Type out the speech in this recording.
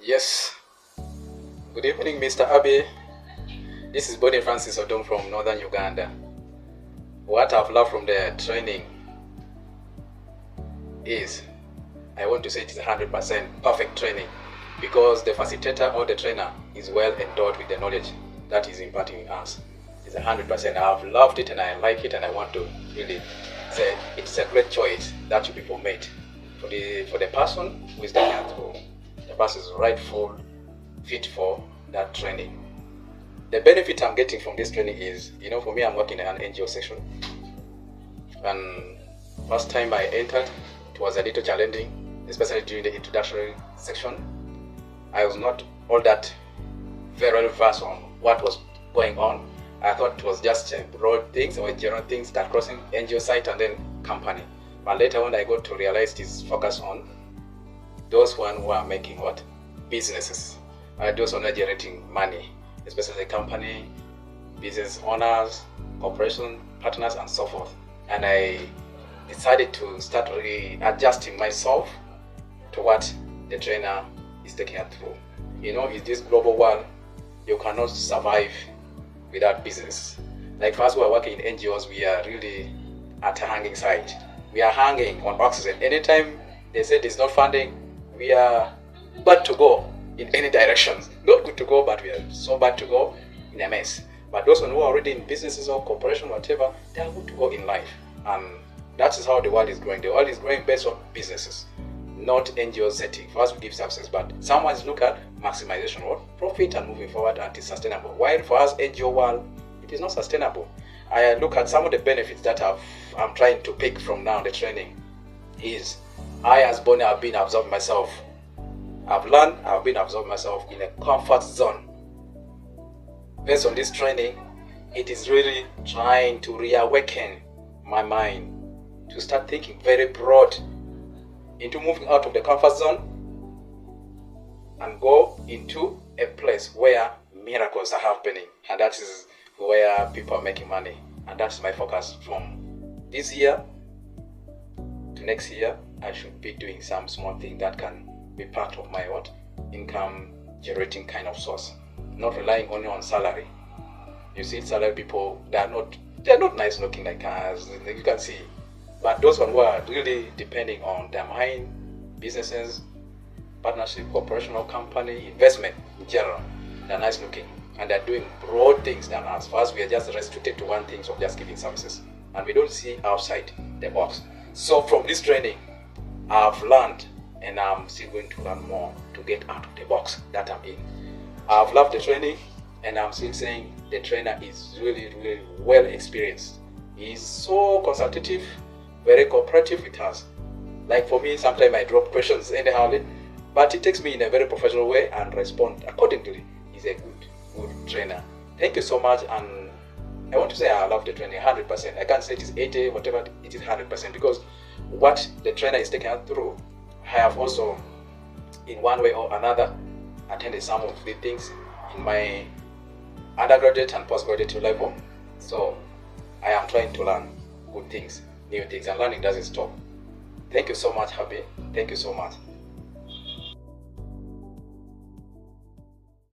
Yes. Good evening, Mr. Abe. This is Bonnie Francis Odom from Northern Uganda. What I've loved from the training is, I want to say it is 100% perfect training, because the facilitator or the trainer is well endowed with the knowledge that is imparting us. It's 100%. I've loved it and I like it, and I want to really say it's a great choice that you people made for the person who is taking it through. The person is rightful, fit for that training. The benefit I'm getting from this training is, for me, I'm working in an NGO section, and first time I entered, it was a little challenging, especially during the introductory section. I was not all that very well versed on what was going on. I thought it was just broad things or general things that crossing NGO site and then company. But later on, I got to realize it is focused on those who are making what? Businesses. Those who are not generating money, especially the company, business owners, corporation partners, and so forth. And I decided to start readjusting myself to what the trainer is taking us through. In this global world, you cannot survive without business. Like for us who are working in NGOs, we are really at a hanging site. We are hanging on oxygen. Anytime they say there's no funding, we are bad to go in any direction. Not good to go, but we are so bad to go in a mess. But those who are already in businesses or corporation, whatever, they are good to go in life. And that is how the world is growing. The world is growing based on businesses, not NGO setting. For us, we give success, but someone's look at maximization of profit and moving forward, and it's sustainable. While for us, NGO world, it is not sustainable. I look at some of the benefits that I'm trying to pick from now the training is, I as Bonnie have been absorbing myself. I've been absorbing myself in a comfort zone. Based on this training, it is really trying to reawaken my mind to start thinking very broad into moving out of the comfort zone and go into a place where miracles are happening, and that is where people are making money. And that's my focus. From this year to next year, I should be doing some small thing that can be part of my income generating kind of source, not relying only on salary. You see, salary people, they're not nice looking like us, you can see. But those who are really depending on their mind, businesses, partnership, corporational company, investment in general, they're nice looking and they're doing broad things than us. For us, we are just restricted to one thing, so just giving services, and we don't see outside the box. So from this training, I've learned, and I'm still going to learn more to get out of the box that I'm in. I've loved the training, and I'm still saying the trainer is really, really well experienced. He's so consultative, very cooperative with us. Like for me, sometimes I drop questions anyhow, but he takes me in a very professional way and respond accordingly. He's a good trainer. Thank you so much, and I want to say I love the training 100%. I can't say it is 80, whatever, it is 100%, because what the trainer is taking us through, I have also, in one way or another, attended some of the things in my undergraduate and postgraduate level. So I am trying to learn good things, new things, and learning doesn't stop. Thank you so much, Happy. Thank you so much.